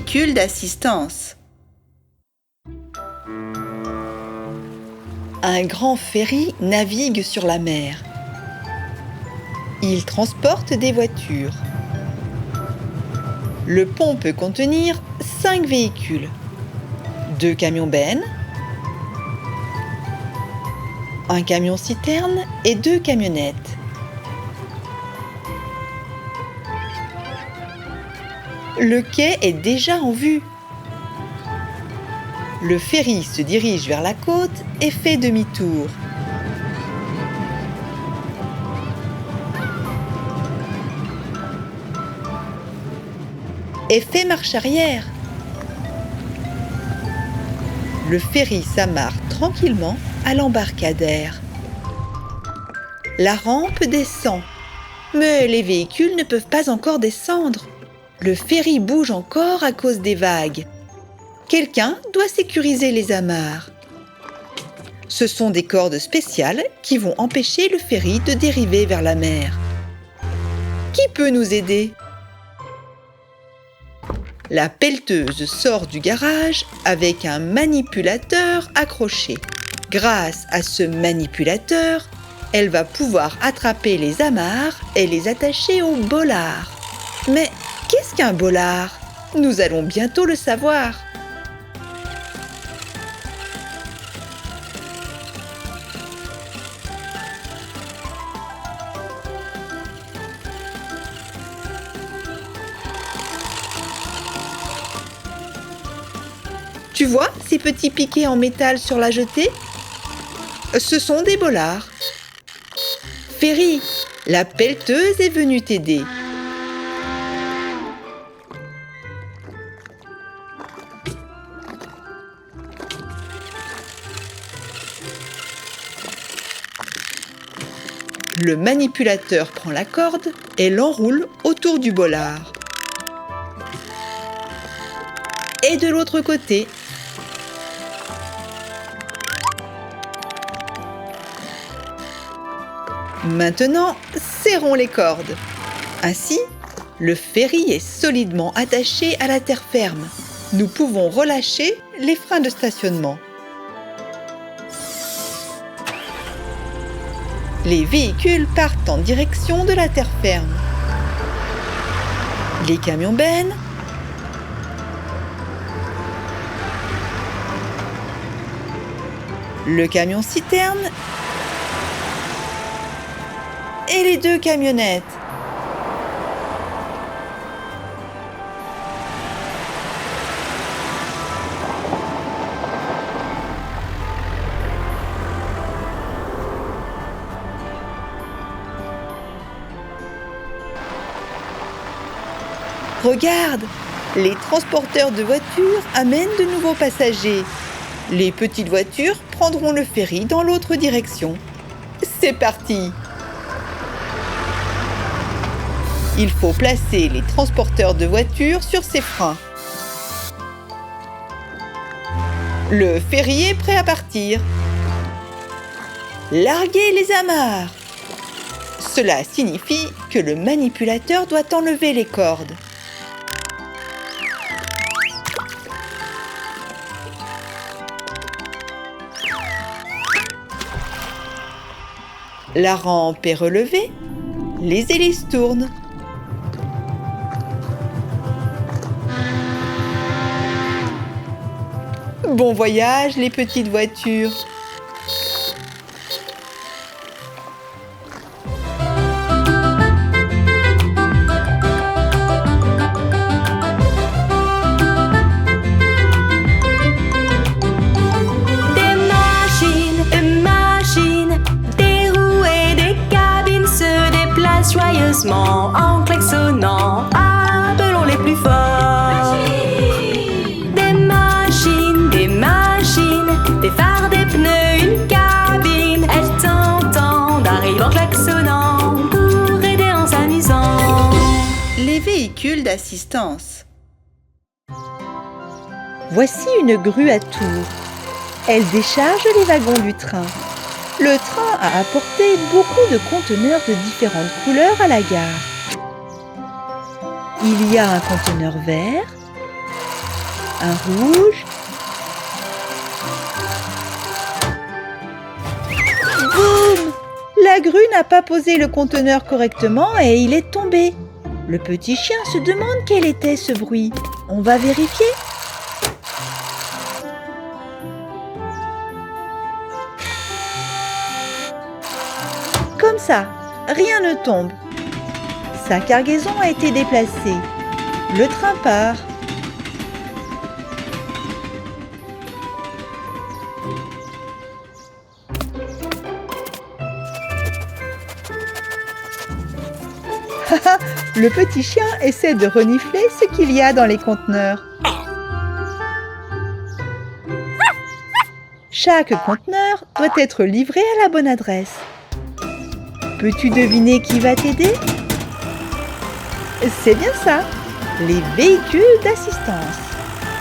véhicules d'assistance. Un grand ferry navigue sur la mer. Il transporte des voitures. Le pont peut contenir 5 véhicules, 2 camions-bennes, un camion-citerne et 2 camionnettes. Le quai est déjà en vue. Le ferry se dirige vers la côte et fait demi-tour. Et fait marche arrière. Le ferry s'amarre tranquillement à l'embarcadère. La rampe descend, mais les véhicules ne peuvent pas encore descendre. Le ferry bouge encore à cause des vagues. Quelqu'un doit sécuriser les amarres. Ce sont des cordes spéciales qui vont empêcher le ferry de dériver vers la mer. Qui peut nous aider ? La pelleteuse sort du garage avec un manipulateur accroché. Grâce à ce manipulateur, elle va pouvoir attraper les amarres et les attacher au bollard. Mais qu'est-ce qu'un bollard ? Nous allons bientôt le savoir. Tu vois ces petits piquets en métal sur la jetée ? Ce sont des bollards. Ferry, la pelleteuse est venue t'aider. Le manipulateur prend la corde et l'enroule autour du bollard. Et de l'autre côté. Maintenant, serrons les cordes. Ainsi, le ferry est solidement attaché à la terre ferme. Nous pouvons relâcher les freins de stationnement. Les véhicules partent en direction de la terre ferme. Les camions-bennes, le camion-citerne et les 2 camionnettes. Regarde, les transporteurs de voitures amènent de nouveaux passagers. Les petites voitures prendront le ferry dans l'autre direction. C'est parti! Il faut placer les transporteurs de voitures sur ses freins. Le ferry est prêt à partir. Larguez les amarres. Cela signifie que le manipulateur doit enlever les cordes. La rampe est relevée, les hélices tournent. Bon voyage les petites voitures. Joyeusement en klaxonnant, appelons les plus forts. Des machines, des phares, des pneus, une cabine. Elles t'entendent, arrivent en klaxonnant pour aider en s'amusant. Les véhicules d'assistance. Voici une grue à tours. Elle décharge les wagons du train. Le train a apporté beaucoup de conteneurs de différentes couleurs à la gare. Il y a un conteneur vert, un rouge. Boum! La grue n'a pas posé le conteneur correctement et il est tombé. Le petit chien se demande quel était ce bruit. On va vérifier. Comme ça, rien ne tombe. Sa cargaison a été déplacée. Le train part. Le petit chien essaie de renifler ce qu'il y a dans les conteneurs. Chaque conteneur doit être livré à la bonne adresse. Peux-tu deviner qui va t'aider? C'est bien ça, les véhicules d'assistance.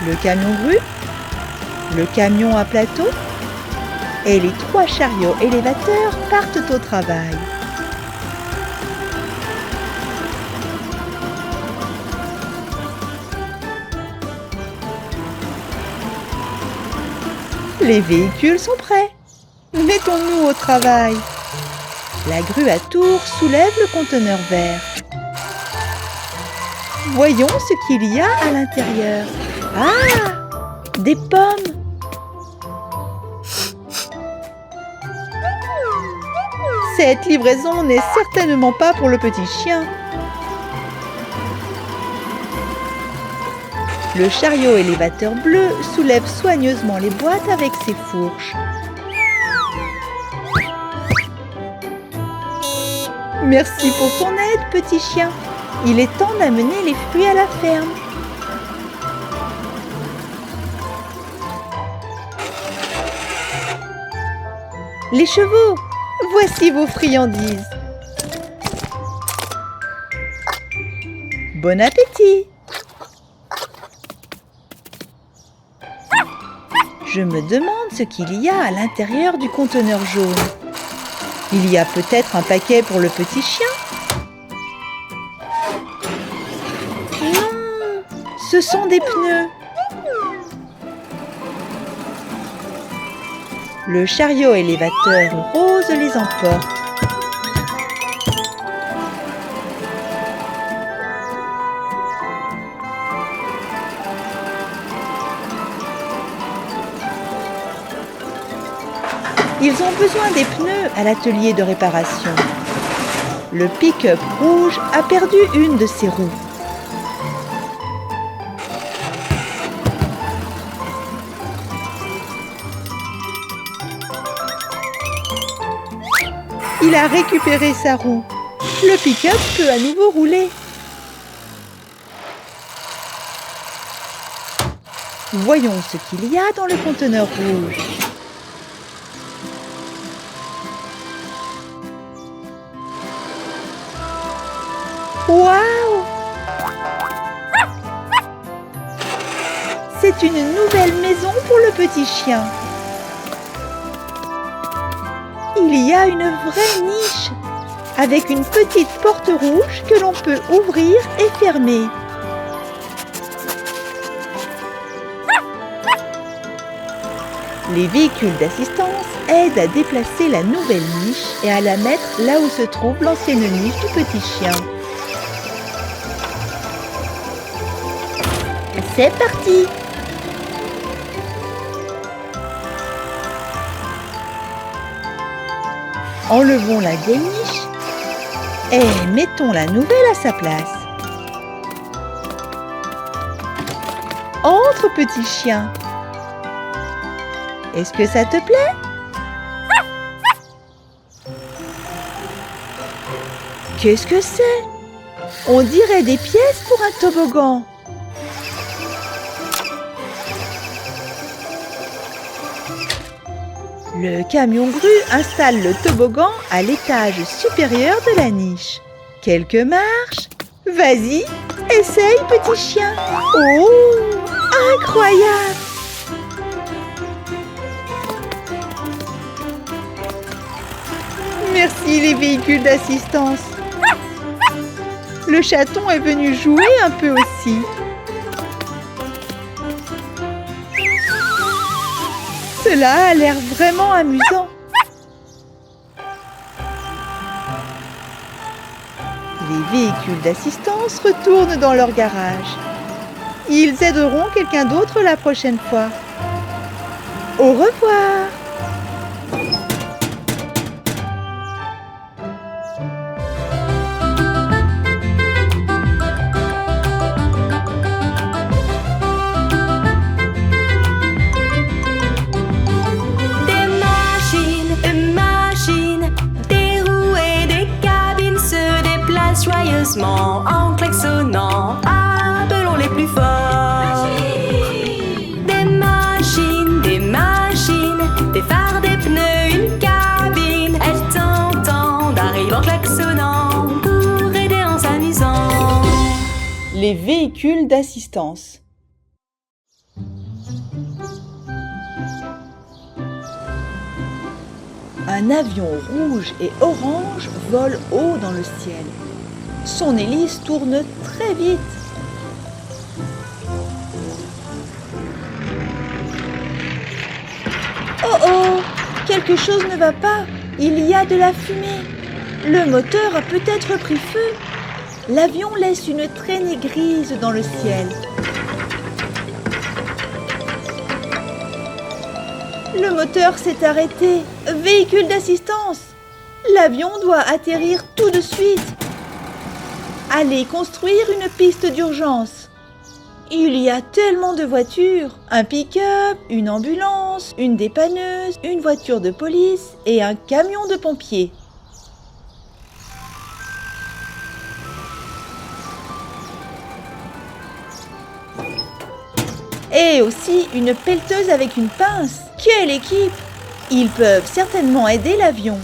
Le camion grue, le camion à plateau et les 3 chariots élévateurs partent au travail. Les véhicules sont prêts. Mettons-nous au travail. La grue à tour soulève le conteneur vert. Voyons ce qu'il y a à l'intérieur. Ah! Des pommes! Cette livraison n'est certainement pas pour le petit chien. Le chariot élévateur bleu soulève soigneusement les boîtes avec ses fourches. Merci pour ton aide, petit chien. Il est temps d'amener les fruits à la ferme. Les chevaux, voici vos friandises. Bon appétit! Je me demande ce qu'il y a à l'intérieur du conteneur jaune. Il y a peut-être un paquet pour le petit chien? Non, ce sont des pneus. Le chariot élévateur rose les emporte. Ils ont besoin des pneus à l'atelier de réparation. Le pick-up rouge a perdu une de ses roues. Il a récupéré sa roue. Le pick-up peut à nouveau rouler. Voyons ce qu'il y a dans le conteneur rouge. Waouh! C'est une nouvelle maison pour le petit chien. Il y a une vraie niche avec une petite porte rouge que l'on peut ouvrir et fermer. Les véhicules d'assistance aident à déplacer la nouvelle niche et à la mettre là où se trouve l'ancienne niche du petit chien. C'est parti! Enlevons la vieille niche et mettons la nouvelle à sa place. Entre, petit chien. Est-ce que ça te plaît? Qu'est-ce que c'est? On dirait des pièces pour un toboggan. Le camion grue installe le toboggan à l'étage supérieur de la niche. Quelques marches. Vas-y, essaye, petit chien. Oh, incroyable! Merci les véhicules d'assistance. Le chaton est venu jouer un peu aussi. Cela a l'air vraiment amusant. Les véhicules d'assistance retournent dans leur garage. Ils aideront quelqu'un d'autre la prochaine fois. Au revoir! Joyeusement en klaxonnant, appelons les plus forts. Des machines, des phares, des pneus, une cabine. Elles t'entendent, arrivent en klaxonnant pour aider en s'amusant. Les véhicules d'assistance. Un avion rouge et orange vole haut dans le ciel. Son hélice tourne très vite. Oh oh! Quelque chose ne va pas. Il y a de la fumée. Le moteur a peut-être pris feu. L'avion laisse une traînée grise dans le ciel. Le moteur s'est arrêté. Véhicule d'assistance. L'avion doit atterrir tout de suite. Allez construire une piste d'urgence. Il y a tellement de voitures. Un pick-up, une ambulance, une dépanneuse, une voiture de police et un camion de pompiers. Et aussi une pelleteuse avec une pince. Quelle équipe! Ils peuvent certainement aider l'avion.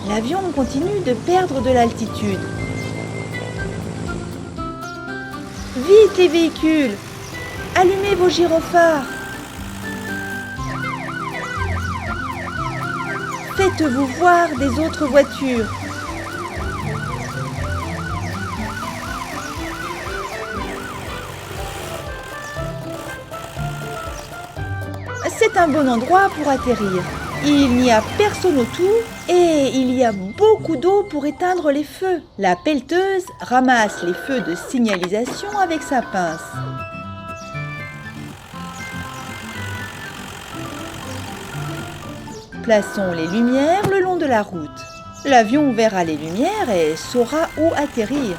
L'avion continue de perdre de l'altitude. Vite les véhicules! Allumez vos gyrophares! Faites-vous voir des autres voitures. C'est un bon endroit pour atterrir. Il n'y a personne autour et il y a beaucoup d'eau pour éteindre les feux. La pelleteuse ramasse les feux de signalisation avec sa pince. Plaçons les lumières le long de la route. L'avion verra les lumières et saura où atterrir.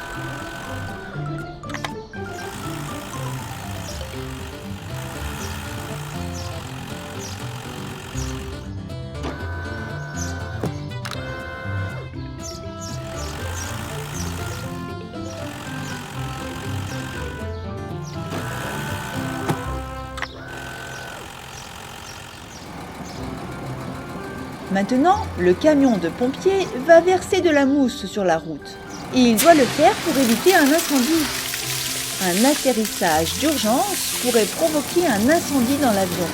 Maintenant, le camion de pompiers va verser de la mousse sur la route. Il doit le faire pour éviter un incendie. Un atterrissage d'urgence pourrait provoquer un incendie dans l'avion.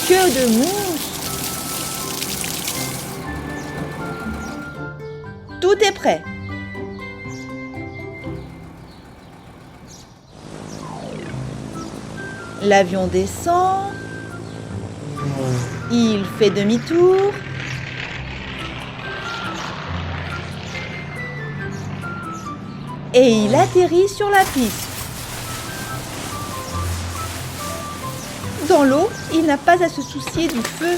Que de mousse! Tout est prêt. L'avion descend, il fait demi-tour, et il atterrit sur la piste. Dans l'eau, il n'a pas à se soucier du feu,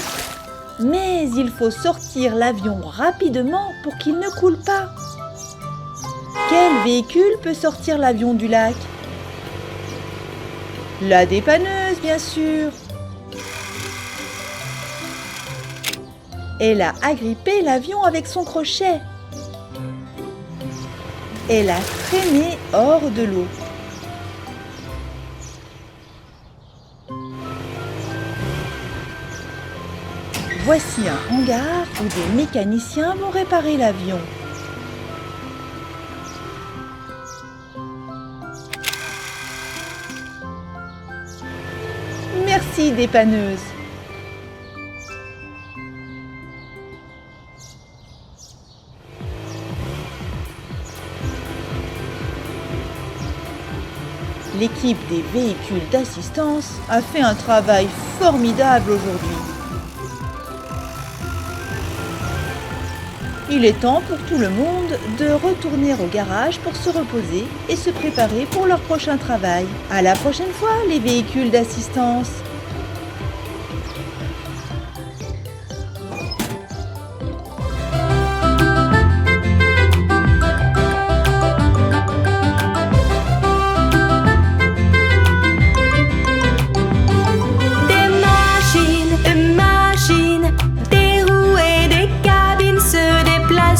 mais il faut sortir l'avion rapidement pour qu'il ne coule pas. Quel véhicule peut sortir l'avion du lac ? La dépanneuse, bien sûr. Elle a agrippé l'avion avec son crochet. Elle a traîné hors de l'eau. Voici un hangar où des mécaniciens vont réparer l'avion. Merci Merci, dépanneuse. L'équipe des véhicules d'assistance a fait un travail formidable aujourd'hui. Il est temps pour tout le monde de retourner au garage pour se reposer et se préparer pour leur prochain travail. À la prochaine fois, les véhicules d'assistance.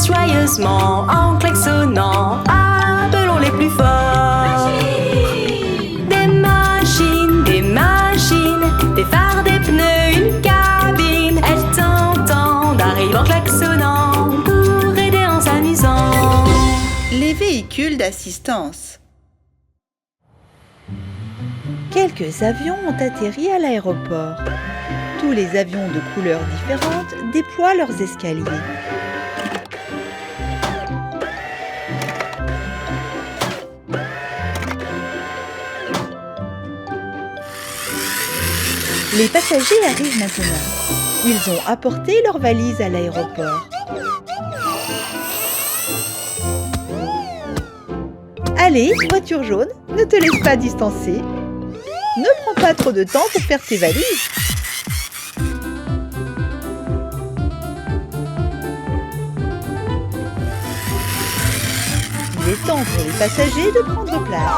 Joyeusement en klaxonnant, appelons les plus forts. Des machines, des phares, des pneus, une cabine. Elles t'entendent, arrivent en klaxonnant pour aider en s'amusant. Les véhicules d'assistance. Quelques avions ont atterri à l'aéroport. Tous les avions de couleurs différentes déploient leurs escaliers. Les passagers arrivent maintenant. Ils ont apporté leurs valises à l'aéroport. Allez, voiture jaune, ne te laisse pas distancer. Ne prends pas trop de temps pour faire tes valises. Il est temps pour les passagers de prendre place.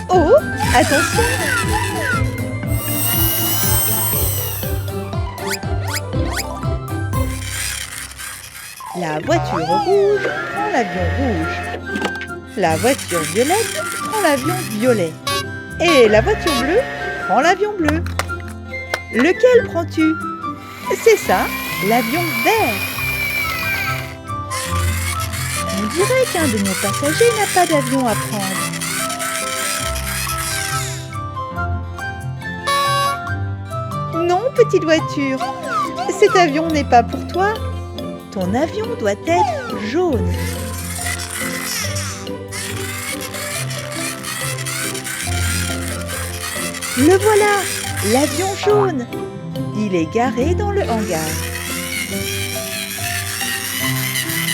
Oh, attention! La voiture rouge prend l'avion rouge. La voiture violette prend l'avion violet. Et la voiture bleue prend l'avion bleu. Lequel prends-tu? C'est ça, l'avion vert. On dirait qu'un de nos passagers n'a pas d'avion à prendre. Non, petite voiture, cet avion n'est pas pour toi. Ton avion doit être jaune. Le voilà, l'avion jaune. Il est garé dans le hangar.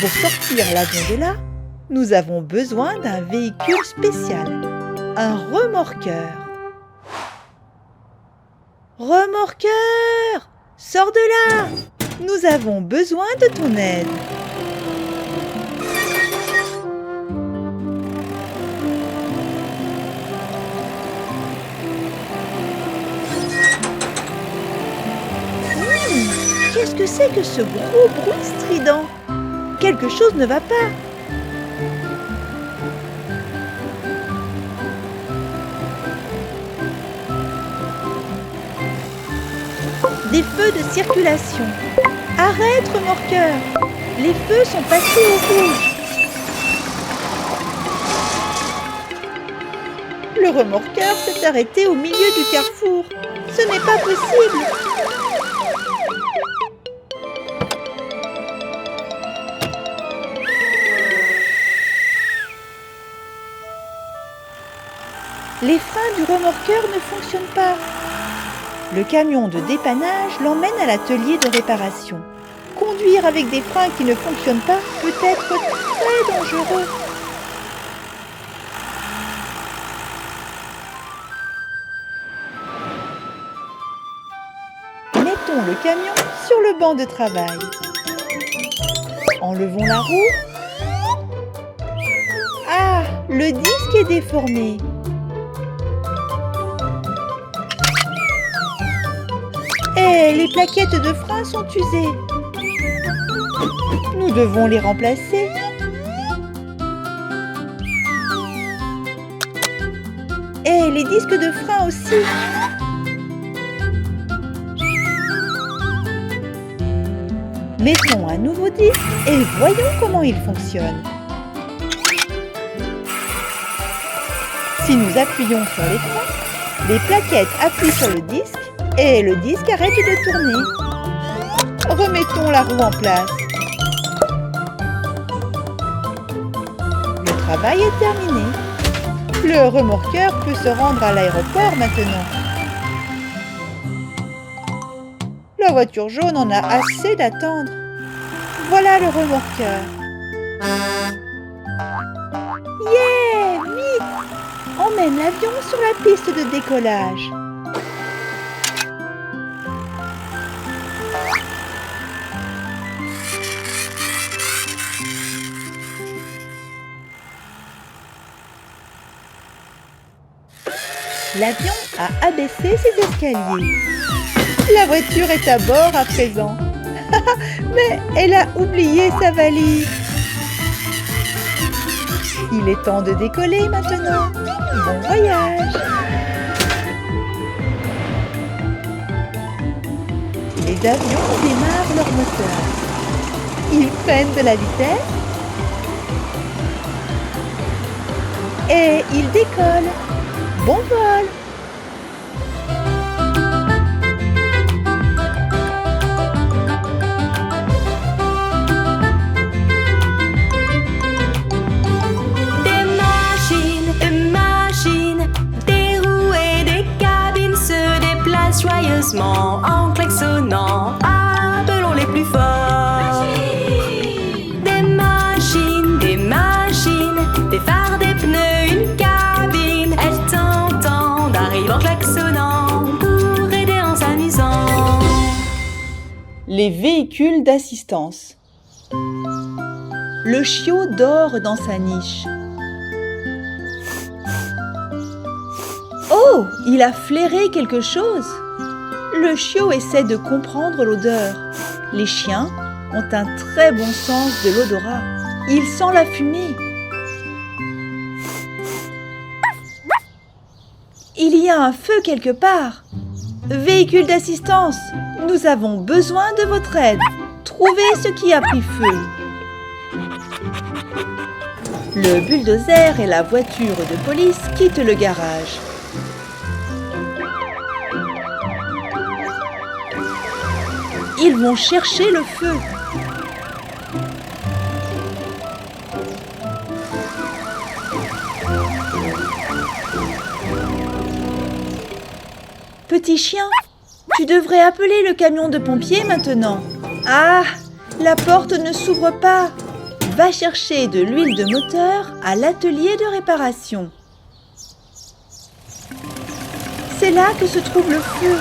Pour sortir l'avion de là, nous avons besoin d'un véhicule spécial, un remorqueur. Remorqueur, sors de là! Nous avons besoin de ton aide. Qu'est-ce que c'est que ce gros bruit strident? Quelque chose ne va pas. Des feux de circulation. Arrête, remorqueur! Les feux sont passés au rouge. Le remorqueur s'est arrêté au milieu du carrefour. Ce n'est pas possible! Les freins du remorqueur ne fonctionnent pas. Le camion de dépannage l'emmène à l'atelier de réparation. Conduire avec des freins qui ne fonctionnent pas peut être très dangereux. Mettons le camion sur le banc de travail. Enlevons la roue. Ah, le disque est déformé. Et les plaquettes de frein sont usées. Nous devons les remplacer. Et les disques de frein aussi. Mettons un nouveau disque et voyons comment il fonctionne. Si nous appuyons sur les freins, Les plaquettes appuient sur le disque et le disque arrête de tourner. Remettons la roue en place. Le travail est terminé. Le remorqueur peut se rendre à l'aéroport maintenant. La voiture jaune en a assez d'attendre. Voilà le remorqueur. Yeah! Vite! Emmène l'avion sur la piste de décollage. L'avion a abaissé ses escaliers. La voiture est à bord à présent. Mais elle a oublié sa valise. Il est temps de décoller maintenant. Bon voyage. Les avions démarrent leur moteur. Ils prennent de la vitesse. Et ils décollent. Bon vol! Joyeusement en klaxonnant, appelons les plus forts. Des machines, des phares, des pneus, une cabine. Elles t'entendent, arrivent en klaxonnant pour aider en s'amusant. Les véhicules d'assistance. Le chiot dort dans sa niche. Oh, il a flairé quelque chose. Le chiot essaie de comprendre l'odeur. Les chiens ont un très bon sens de l'odorat. Ils sentent la fumée. Il y a un feu quelque part. Véhicule d'assistance, nous avons besoin de votre aide. Trouvez ce qui a pris feu. Le bulldozer et la voiture de police quittent le garage. Ils vont chercher le feu. Petit chien, tu devrais appeler le camion de pompiers maintenant. Ah, la porte ne s'ouvre pas. Va chercher de l'huile de moteur à l'atelier de réparation. C'est là que se trouve le feu.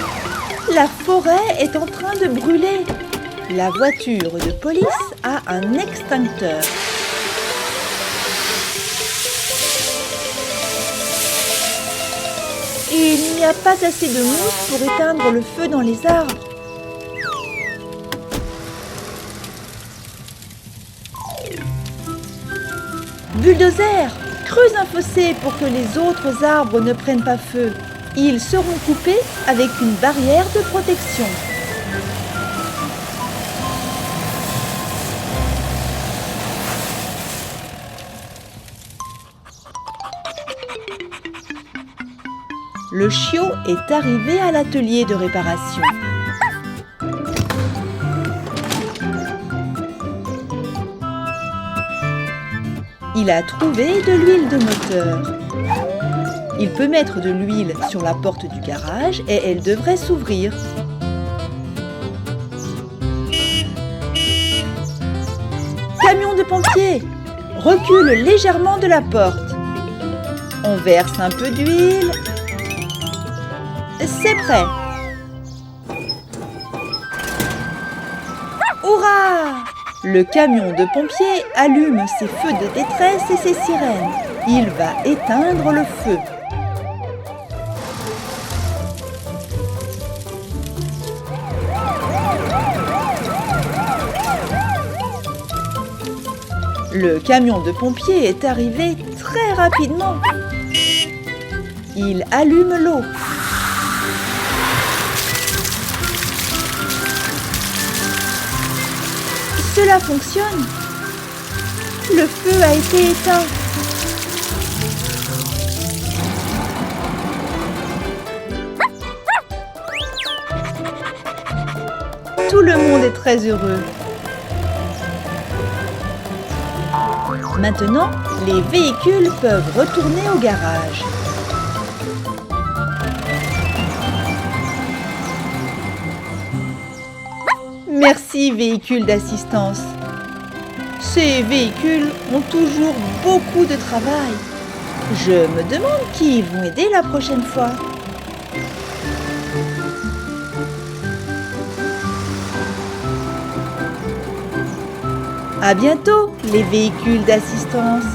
La forêt est en train de brûler. La voiture de police a un extincteur. Il n'y a pas assez de mousse pour éteindre le feu dans les arbres. Bulldozer, creuse un fossé pour que les autres arbres ne prennent pas feu. Ils seront coupés avec une barrière de protection. Le chiot est arrivé à l'atelier de réparation. Il a trouvé de l'huile de moteur. Il peut mettre de l'huile sur la porte du garage et elle devrait s'ouvrir. Camion de pompiers, recule légèrement de la porte. On verse un peu d'huile. C'est prêt. Hurrah! Le camion de pompiers allume ses feux de détresse et ses sirènes. Il va éteindre le feu. Le camion de pompiers est arrivé très rapidement. Il allume l'eau. Cela fonctionne. Le feu a été éteint. tout le monde est très heureux. Maintenant, les véhicules peuvent retourner au garage. Merci, véhicules d'assistance. Ces véhicules ont toujours beaucoup de travail. Je me demande qui vont aider la prochaine fois. À bientôt, les véhicules d'assistance.